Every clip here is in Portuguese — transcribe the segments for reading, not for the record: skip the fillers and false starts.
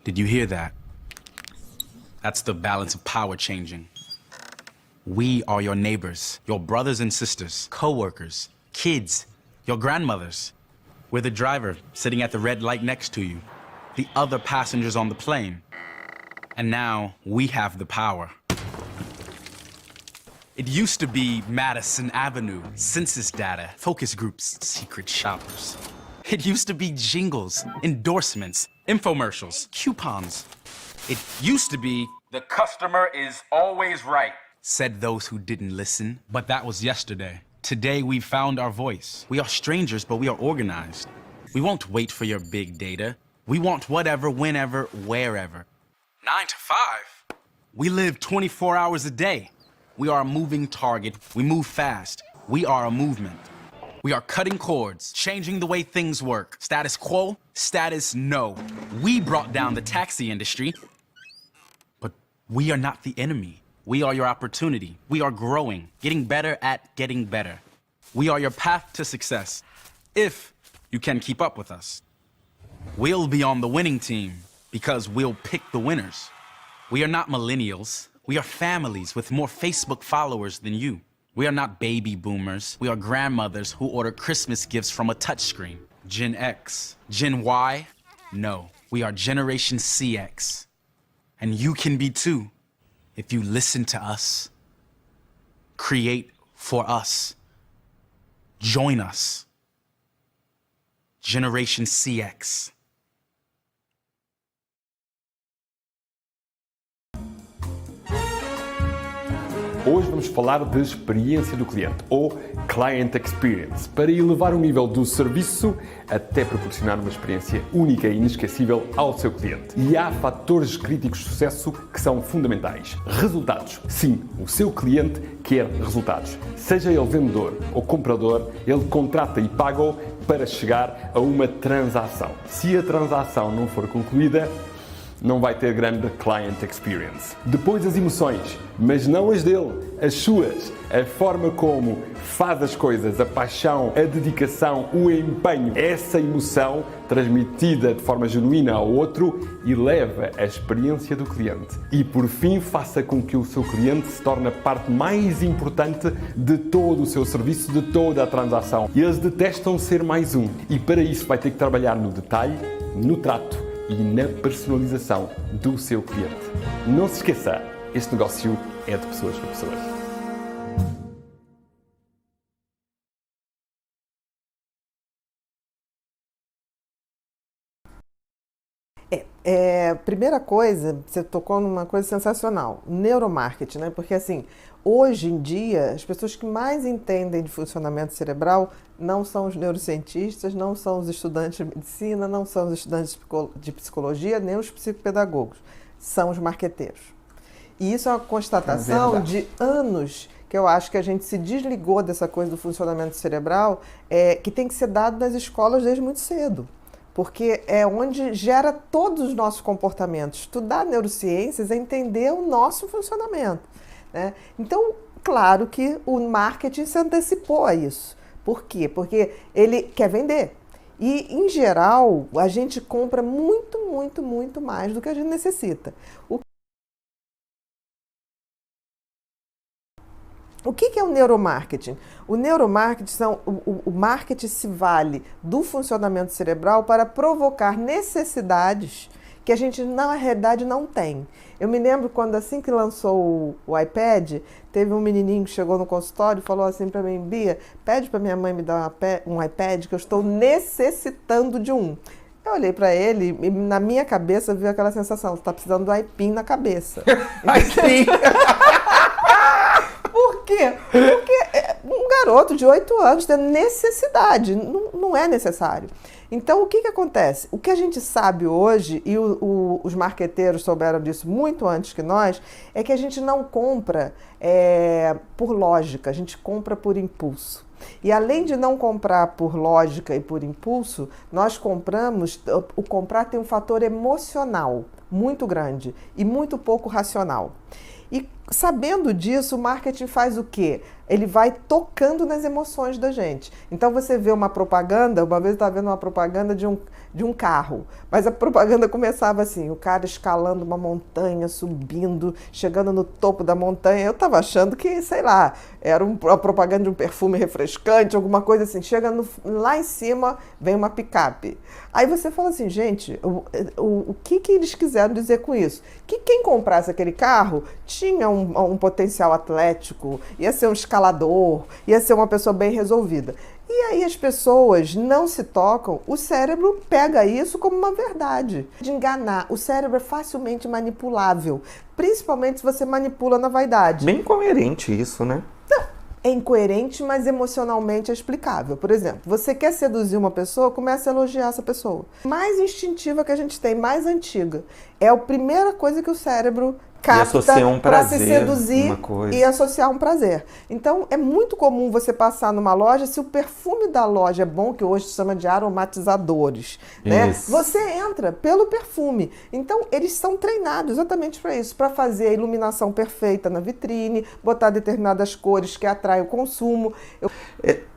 Did you hear that? That's the balance of power changing. We are your neighbors, your brothers and sisters, co-workers, kids, your grandmothers. We're the driver sitting at the red light next to you, the other passengers on the plane. And now we have the power. It used to be Madison Avenue, census data, focus groups, secret shoppers. It used to be jingles, endorsements, infomercials, coupons. It used to be, the customer is always right, said those who didn't listen. But that was yesterday. Today we found our voice. We are strangers, but we are organized. We won't wait for your big data. We want whatever, whenever, wherever. 9 to 5. We live 24 hours a day. We are a moving target. We move fast. We are a movement. We are cutting cords, changing the way things work. Status quo, status no. We brought down the taxi industry, but we are not the enemy. We are your opportunity. We are growing, getting better at getting better. We are your path to success, if you can keep up with us. We'll be on the winning team because we'll pick the winners. We are not millennials. We are families with more Facebook followers than you. We are not baby boomers. We are grandmothers who order Christmas gifts from a touchscreen. Gen X. Gen Y? No. We are Generation CX. And you can be too, if you listen to us. Create for us. Join us. Generation CX. Hoje vamos falar de experiência do cliente, ou Client Experience, para elevar o nível do serviço até proporcionar uma experiência única e inesquecível ao seu cliente. E há fatores críticos de sucesso que são fundamentais. Resultados. Sim, o seu cliente quer resultados. Seja ele vendedor ou comprador, ele contrata e paga-o para chegar a uma transação. Se a transação não for concluída, não vai ter grande client experience. Depois as emoções, mas não as dele, as suas. A forma como faz as coisas, a paixão, a dedicação, o empenho. Essa emoção transmitida de forma genuína ao outro eleva a experiência do cliente. E por fim, faça com que o seu cliente se torne a parte mais importante de todo o seu serviço, de toda a transação. Eles detestam ser mais um. E para isso vai ter que trabalhar no detalhe, no trato e na personalização do seu cliente. Não se esqueça, este negócio é de pessoas para pessoas. Primeira coisa, você tocou numa coisa sensacional, neuromarketing, né? Porque assim, hoje em dia, as pessoas que mais entendem de funcionamento cerebral não são os neurocientistas, não são os estudantes de medicina, não são os estudantes de psicologia, nem os psicopedagogos, são os marqueteiros. E isso é uma constatação de anos que eu acho que a gente se desligou dessa coisa do funcionamento cerebral, que tem que ser dado nas escolas desde muito cedo. Porque é onde gera todos os nossos comportamentos. Estudar neurociências é entender o nosso funcionamento, né? Então, claro que o marketing se antecipou a isso. Por quê? Porque ele quer vender. E, em geral, a gente compra muito, muito, muito mais do que a gente necessita. O que é o neuromarketing? O neuromarketing, o marketing se vale do funcionamento cerebral para provocar necessidades que a gente, na realidade, não tem. Eu me lembro quando, assim que lançou o iPad, teve um menininho que chegou no consultório e falou assim para mim: Bia, pede para minha mãe me dar um iPad que eu estou necessitando de um. Eu olhei para ele e na minha cabeça veio aquela sensação: você está precisando do iPin na cabeça. iPin! Por quê? Porque um garoto de 8 anos tem necessidade, não é necessário. Então, o que acontece? O que a gente sabe hoje, e os marqueteiros souberam disso muito antes que nós, é que a gente não compra por lógica, a gente compra por impulso. E além de não comprar por lógica e por impulso, nós compramos, o comprar tem um fator emocional. muito grande e muito pouco racional. E sabendo disso, o marketing faz o quê? Ele vai tocando nas emoções da gente. Então você vê uma propaganda, uma vez eu estava vendo uma propaganda de um carro, mas a propaganda começava assim, o cara escalando uma montanha, subindo, chegando no topo da montanha. Eu estava achando que, sei lá, era uma propaganda de um perfume refrescante, alguma coisa assim. Chega lá em cima, vem uma picape. Aí você fala assim, gente, o que eles quiseram dizer com isso? Que quem comprasse aquele carro tinha um potencial atlético, ia ser um escalador, ia ser uma pessoa bem resolvida. E aí as pessoas não se tocam, o cérebro pega isso como uma verdade. De enganar, o cérebro é facilmente manipulável, principalmente se você manipula na vaidade. Bem coerente isso, né? É incoerente, mas emocionalmente é explicável. Por exemplo, você quer seduzir uma pessoa, começa a elogiar essa pessoa. Mais instintiva que a gente tem, mais antiga. É a primeira coisa que o cérebro capta para se seduzir e associar um prazer. Então, é muito comum você passar numa loja, se o perfume da loja é bom, que hoje se chama de aromatizadores, né? Você entra pelo perfume. Então, eles são treinados exatamente para isso, para fazer a iluminação perfeita na vitrine, botar determinadas cores que atraem o consumo.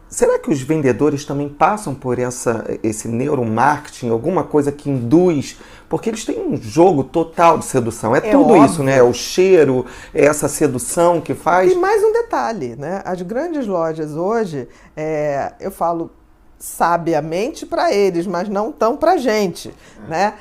Será que os vendedores também passam por esse neuromarketing, alguma coisa que induz? Porque eles têm um jogo total de sedução. É tudo óbvio. Isso, né? É o cheiro, é essa sedução que faz. E mais um detalhe, né? As grandes lojas hoje, eu falo sabiamente para eles, mas não tão para a gente, né?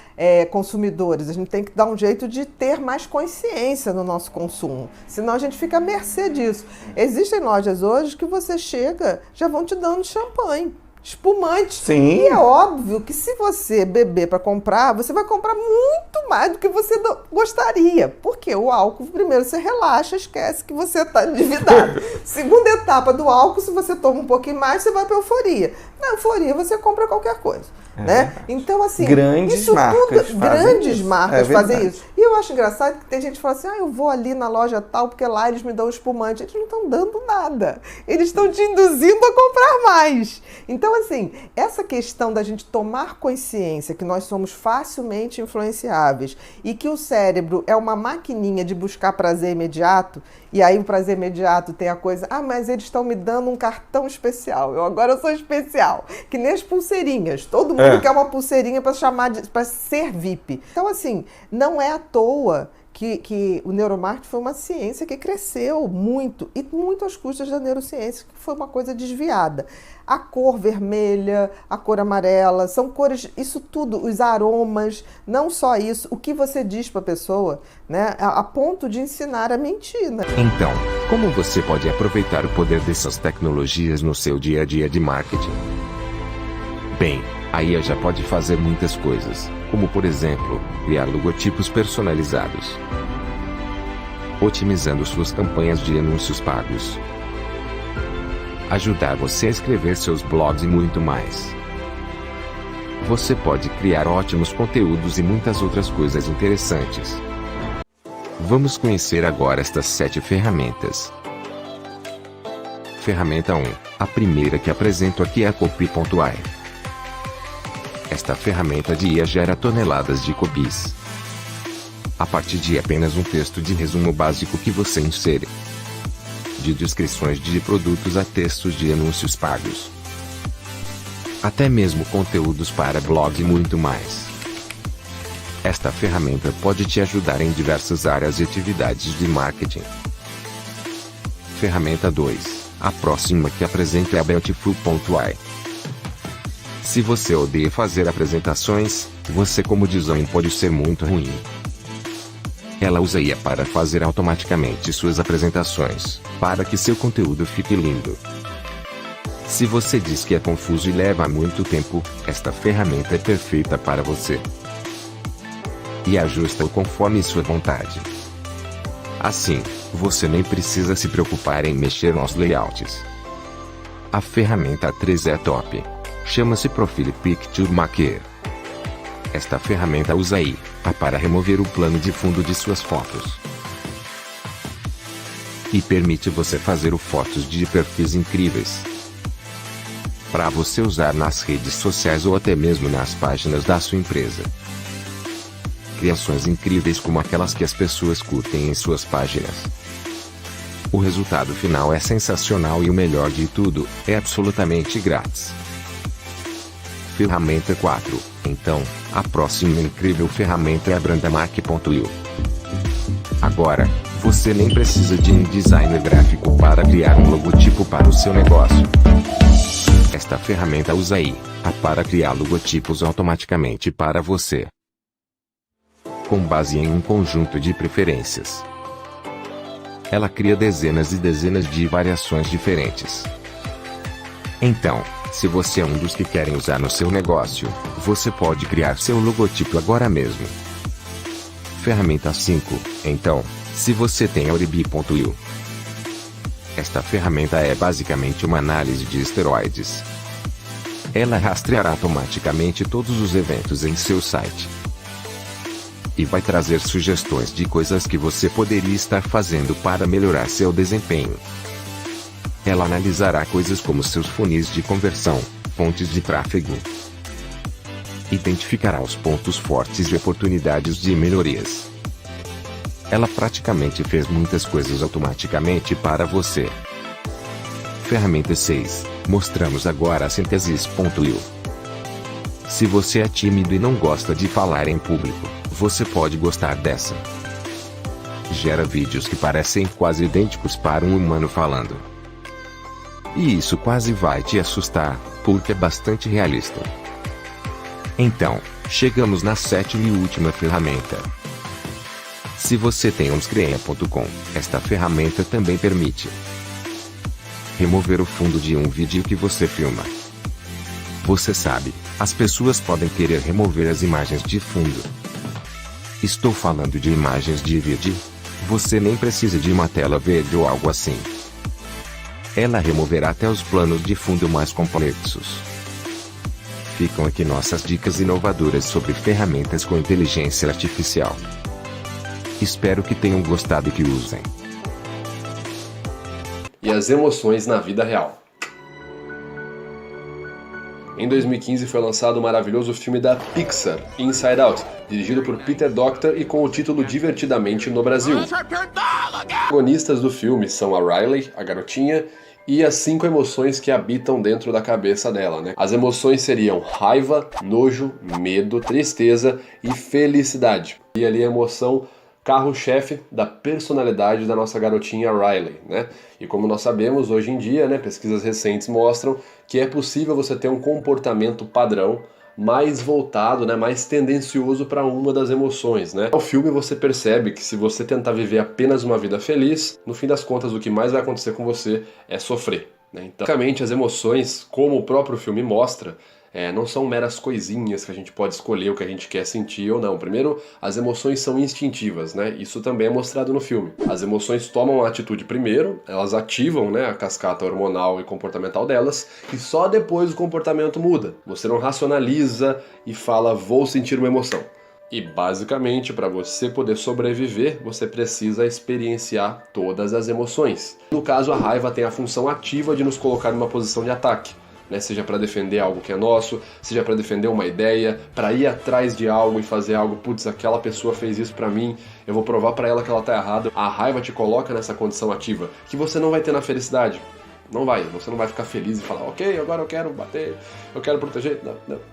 Consumidores, a gente tem que dar um jeito de ter mais consciência no nosso consumo, senão a gente fica à mercê disso. Existem lojas hoje que você chega, já vão te dando champanhe, espumante. Sim. E é óbvio que se você beber para comprar, você vai comprar muito mais do que você gostaria. Porque o álcool, primeiro, você relaxa, esquece que você está endividado. Segunda etapa do álcool, se você toma um pouquinho mais, você vai para euforia. Na euforia, você compra qualquer coisa. Né? Então, assim, grandes marcas fazem isso. E eu acho engraçado que tem gente que fala assim, eu vou ali na loja tal, porque lá eles me dão espumante. Eles não estão dando nada. Eles estão te induzindo a comprar mais. Então, assim, essa questão da gente tomar consciência que nós somos facilmente influenciáveis e que o cérebro é uma maquininha de buscar prazer imediato, e aí o prazer imediato tem a coisa, mas eles estão me dando um cartão especial. Agora eu sou especial. Que nem as pulseirinhas. Todo mundo quer uma pulseirinha para ser VIP. Então, assim, não é à toa que o neuromarketing foi uma ciência que cresceu muito, e muito às custas da neurociência, que foi uma coisa desviada. A cor vermelha, a cor amarela, são cores, isso tudo, os aromas, não só isso, o que você diz para a pessoa, né, a ponto de ensinar a mentir. Né? Então, como você pode aproveitar o poder dessas tecnologias no seu dia a dia de marketing? Bem, a IA já pode fazer muitas coisas, como por exemplo, criar logotipos personalizados, otimizando suas campanhas de anúncios pagos, ajudar você a escrever seus blogs e muito mais. Você pode criar ótimos conteúdos e muitas outras coisas interessantes. Vamos conhecer agora estas 7 ferramentas. Ferramenta 1. A primeira que apresento aqui é a Copy.ai. Esta ferramenta de IA gera toneladas de copies a partir de apenas um texto de resumo básico que você insere. De descrições de produtos a textos de anúncios pagos. Até mesmo conteúdos para blog e muito mais. Esta ferramenta pode te ajudar em diversas áreas e atividades de marketing. Ferramenta 2. A próxima que apresento é a Beautiful.ai. Se você odeia fazer apresentações, você como design pode ser muito ruim. Ela usa IA para fazer automaticamente suas apresentações, para que seu conteúdo fique lindo. Se você diz que é confuso e leva muito tempo, esta ferramenta é perfeita para você. E ajusta-o conforme sua vontade. Assim, você nem precisa se preocupar em mexer nos layouts. A ferramenta 3 é top. Chama-se Profile Picture Maker. Esta ferramenta usa IA para remover o plano de fundo de suas fotos. E permite você fazer fotos de perfis incríveis. Para você usar nas redes sociais ou até mesmo nas páginas da sua empresa. criações incríveis como aquelas que as pessoas curtem em suas páginas. O resultado final é sensacional e o melhor de tudo, é absolutamente grátis. Ferramenta 4. Então, a próxima incrível ferramenta é a Brandamark.io. Agora, você nem precisa de um designer gráfico para criar um logotipo para o seu negócio. Esta ferramenta usa IA para criar logotipos automaticamente para você, com base em um conjunto de preferências. Ela cria dezenas e dezenas de variações diferentes. Então, se você é um dos que querem usar no seu negócio, você pode criar seu logotipo agora mesmo. Ferramenta 5. Então, se você tem Oribi.io. Esta ferramenta é basicamente uma análise de esteroides. Ela rastreará automaticamente todos os eventos em seu site e vai trazer sugestões de coisas que você poderia estar fazendo para melhorar seu desempenho. Ela analisará coisas como seus funis de conversão, fontes de tráfego. Identificará os pontos fortes e oportunidades de melhorias. Ela praticamente fez muitas coisas automaticamente para você. Ferramenta 6. Mostramos agora a Synthesis.io. Se você é tímido e não gosta de falar em público, você pode gostar dessa. Gera vídeos que parecem quase idênticos para um humano falando. E isso quase vai te assustar, porque é bastante realista. Então, chegamos na 7ª e última ferramenta. Se você tem onscrea.com, esta ferramenta também permite remover o fundo de um vídeo que você filma. Você sabe, as pessoas podem querer remover as imagens de fundo. Estou falando de imagens de vídeo. Você nem precisa de uma tela verde ou algo assim. Ela removerá até os planos de fundo mais complexos. Ficam aqui nossas dicas inovadoras sobre ferramentas com inteligência artificial. Espero que tenham gostado e que usem. E as emoções na vida real. Em 2015 foi lançado o maravilhoso filme da Pixar, Inside Out, dirigido por Peter Docter e com o título Divertidamente no Brasil. Os protagonistas do filme são a Riley, a garotinha, e as 5 emoções que habitam dentro da cabeça dela, né? As emoções seriam raiva, nojo, medo, tristeza e felicidade. E ali a emoção carro-chefe da personalidade da nossa garotinha Riley, né? E como nós sabemos, hoje em dia, né, pesquisas recentes mostram que é possível você ter um comportamento padrão mais voltado, né, mais tendencioso para uma das emoções, né? No filme você percebe que se você tentar viver apenas uma vida feliz, no fim das contas o que mais vai acontecer com você é sofrer, né? Então, basicamente as emoções, como o próprio filme mostra, não são meras coisinhas que a gente pode escolher o que a gente quer sentir ou não. Primeiro, as emoções são instintivas, né? Isso também é mostrado no filme. As emoções tomam a atitude primeiro, elas ativam, né, a cascata hormonal e comportamental delas, e só depois o comportamento muda. Você não racionaliza e fala, vou sentir uma emoção. E basicamente, para você poder sobreviver, você precisa experienciar todas as emoções. No caso, a raiva tem a função ativa de nos colocar numa posição de ataque. Né, seja para defender algo que é nosso, seja para defender uma ideia, para ir atrás de algo e fazer algo, putz, aquela pessoa fez isso para mim, eu vou provar para ela que ela tá errada. A raiva te coloca nessa condição ativa, que você não vai ter na felicidade. Não vai, você não vai ficar feliz e falar, ok, agora eu quero bater, eu quero proteger.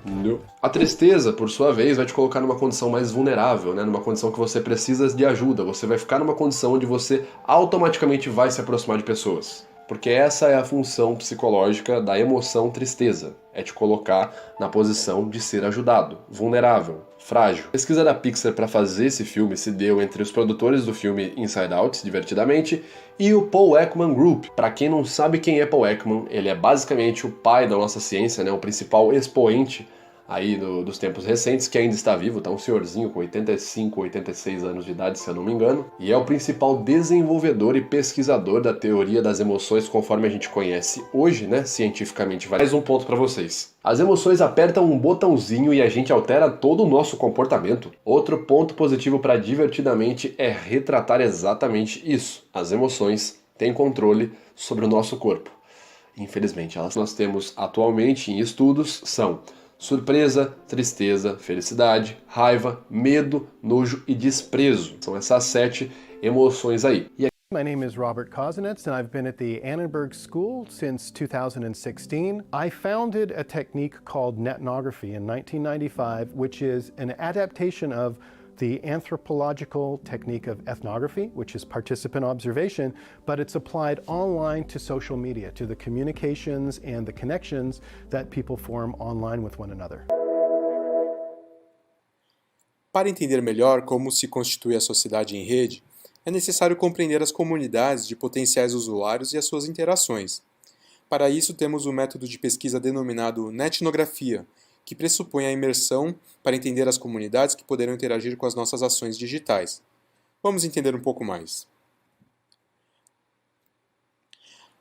Não. A tristeza, por sua vez, vai te colocar numa condição mais vulnerável, né, numa condição que você precisa de ajuda, você vai ficar numa condição onde você automaticamente vai se aproximar de pessoas. Porque essa é a função psicológica da emoção tristeza, é te colocar na posição de ser ajudado, vulnerável, frágil. A pesquisa da Pixar para fazer esse filme se deu entre os produtores do filme Inside Out, Divertidamente, e o Paul Ekman Group. Para quem não sabe quem é Paul Ekman, ele é basicamente o pai da nossa ciência, né, o principal expoente aí dos tempos recentes, que ainda está vivo, tá um senhorzinho com 85, 86 anos de idade, se eu não me engano, e é o principal desenvolvedor e pesquisador da teoria das emoções conforme a gente conhece hoje, né, cientificamente. Mais um ponto para vocês. As emoções apertam um botãozinho e a gente altera todo o nosso comportamento. Outro ponto positivo para Divertidamente é retratar exatamente isso. As emoções têm controle sobre o nosso corpo. Infelizmente, elas nós temos atualmente em estudos são Surpresa, tristeza, felicidade, raiva, medo, nojo e desprezo. São essas 7 emoções aí. My name is Robert Kozinets, and I've been at the Annenberg School since 2016. I founded a technique called netnography in 1995, which is an adaptation of the anthropological technique of ethnography, which is participant observation, but it's applied online to social media, to the communications and the connections that people form online with one another. Para entender melhor como se constitui a sociedade em rede, é necessário compreender as comunidades de potenciais usuários e as suas interações. Para isso, temos o método de pesquisa denominado netnografia, que pressupõe a imersão para entender as comunidades que poderão interagir com as nossas ações digitais. Vamos entender um pouco mais.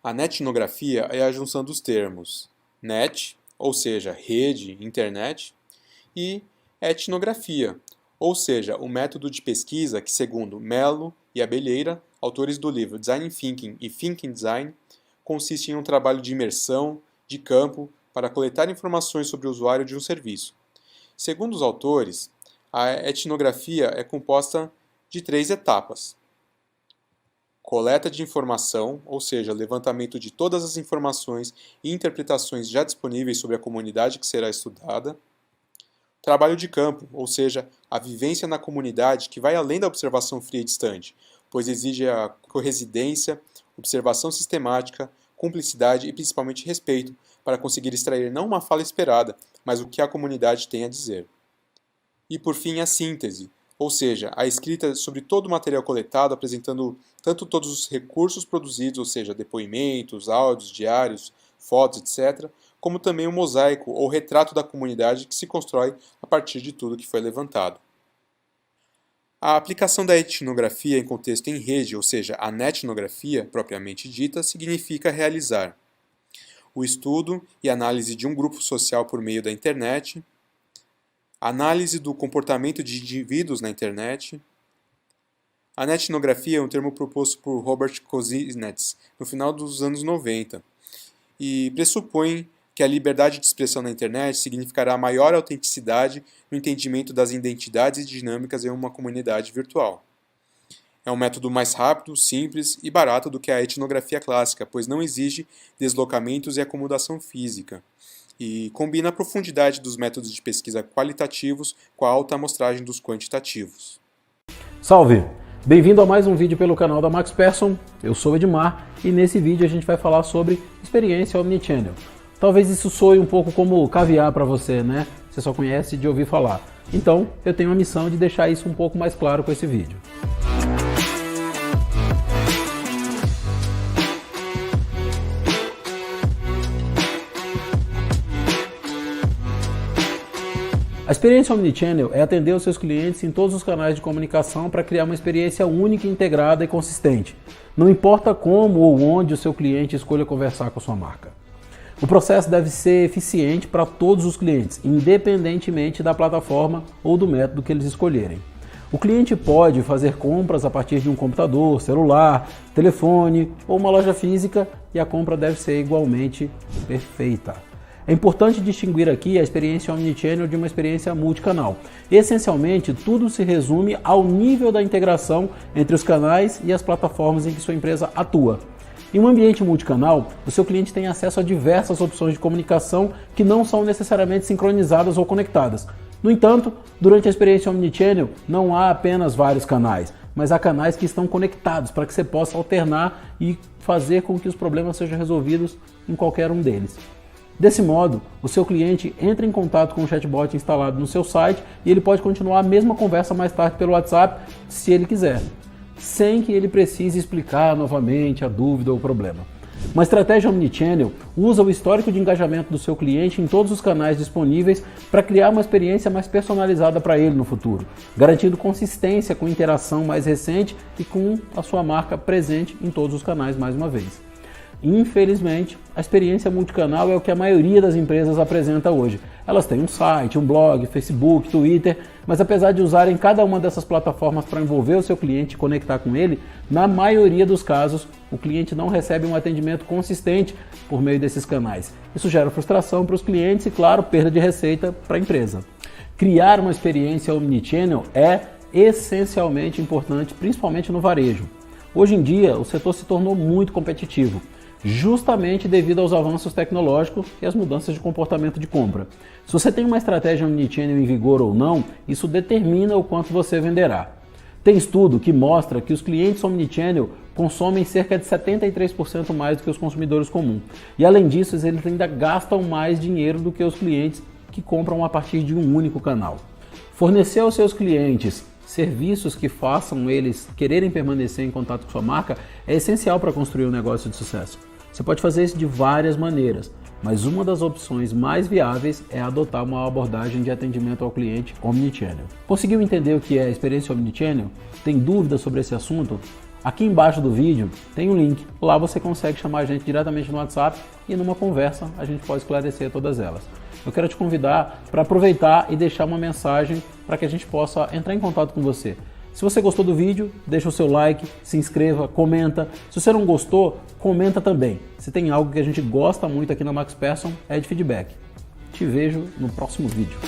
A netnografia é a junção dos termos net, ou seja, rede, internet, e etnografia, ou seja, o método de pesquisa que, segundo Mello e Abelheira, autores do livro Design Thinking e Thinking Design, consiste em um trabalho de imersão, de campo, para coletar informações sobre o usuário de um serviço. Segundo os autores, a etnografia é composta de 3 etapas. Coleta de informação, ou seja, levantamento de todas as informações e interpretações já disponíveis sobre a comunidade que será estudada. Trabalho de campo, ou seja, a vivência na comunidade que vai além da observação fria e distante, pois exige a corresidência, observação sistemática, cumplicidade e principalmente respeito, para conseguir extrair não uma fala esperada, mas o que a comunidade tem a dizer. E por fim a síntese, ou seja, a escrita sobre todo o material coletado, apresentando tanto todos os recursos produzidos, ou seja, depoimentos, áudios, diários, fotos, etc., como também o mosaico ou retrato da comunidade que se constrói a partir de tudo que foi levantado. A aplicação da etnografia em contexto em rede, ou seja, a netnografia propriamente dita, significa realizar o estudo e análise de um grupo social por meio da internet, análise do comportamento de indivíduos na internet. A netnografia é um termo proposto por Robert Kozinets no final dos anos 90 e pressupõe que a liberdade de expressão na internet significará maior autenticidade no entendimento das identidades e dinâmicas em uma comunidade virtual. É um método mais rápido, simples e barato do que a etnografia clássica, pois não exige deslocamentos e acomodação física, e combina a profundidade dos métodos de pesquisa qualitativos com a alta amostragem dos quantitativos. Salve! Bem-vindo a mais um vídeo pelo canal da Max Persson. Eu sou o Edmar e nesse vídeo a gente vai falar sobre experiência omnichannel. Talvez isso soe um pouco como caviar para você, né? Você só conhece de ouvir falar. Então, eu tenho a missão de deixar isso um pouco mais claro com esse vídeo. A experiência omnichannel é atender os seus clientes em todos os canais de comunicação para criar uma experiência única, integrada e consistente. Não importa como ou onde o seu cliente escolha conversar com a sua marca. O processo deve ser eficiente para todos os clientes, independentemente da plataforma ou do método que eles escolherem. O cliente pode fazer compras a partir de um computador, celular, telefone ou uma loja física e a compra deve ser igualmente perfeita. É importante distinguir aqui a experiência omnichannel de uma experiência multicanal. Essencialmente, tudo se resume ao nível da integração entre os canais e as plataformas em que sua empresa atua. Em um ambiente multicanal, o seu cliente tem acesso a diversas opções de comunicação que não são necessariamente sincronizadas ou conectadas. No entanto, durante a experiência omnichannel, não há apenas vários canais, mas há canais que estão conectados para que você possa alternar e fazer com que os problemas sejam resolvidos em qualquer um deles. Desse modo, o seu cliente entra em contato com o chatbot instalado no seu site e ele pode continuar a mesma conversa mais tarde pelo WhatsApp, se ele quiser, sem que ele precise explicar novamente a dúvida ou o problema. Uma estratégia omnichannel usa o histórico de engajamento do seu cliente em todos os canais disponíveis para criar uma experiência mais personalizada para ele no futuro, garantindo consistência com interação mais recente e com a sua marca presente em todos os canais mais uma vez. Infelizmente, a experiência multicanal é o que a maioria das empresas apresenta hoje. Elas têm um site, um blog, Facebook, Twitter, mas apesar de usarem cada uma dessas plataformas para envolver o seu cliente e conectar com ele, na maioria dos casos, o cliente não recebe um atendimento consistente por meio desses canais. Isso gera frustração para os clientes e, claro, perda de receita para a empresa. Criar uma experiência omnichannel é essencialmente importante, principalmente no varejo. Hoje em dia, o setor se tornou muito competitivo, justamente devido aos avanços tecnológicos e às mudanças de comportamento de compra. Se você tem uma estratégia omnichannel em vigor ou não, isso determina o quanto você venderá. Tem estudo que mostra que os clientes omnichannel consomem cerca de 73% mais do que os consumidores comuns. E além disso, eles ainda gastam mais dinheiro do que os clientes que compram a partir de um único canal. Fornecer aos seus clientes serviços que façam eles quererem permanecer em contato com sua marca é essencial para construir um negócio de sucesso. Você pode fazer isso de várias maneiras, mas uma das opções mais viáveis é adotar uma abordagem de atendimento ao cliente omnichannel. Conseguiu entender o que é a experiência omnichannel? Tem dúvidas sobre esse assunto? Aqui embaixo do vídeo tem um link, lá você consegue chamar a gente diretamente no WhatsApp e numa conversa a gente pode esclarecer todas elas. Eu quero te convidar para aproveitar e deixar uma mensagem para que a gente possa entrar em contato com você. Se você gostou do vídeo, deixa o seu like, se inscreva, comenta. Se você não gostou, comenta também. Se tem algo que a gente gosta muito aqui na Max Persson, é de feedback. Te vejo no próximo vídeo.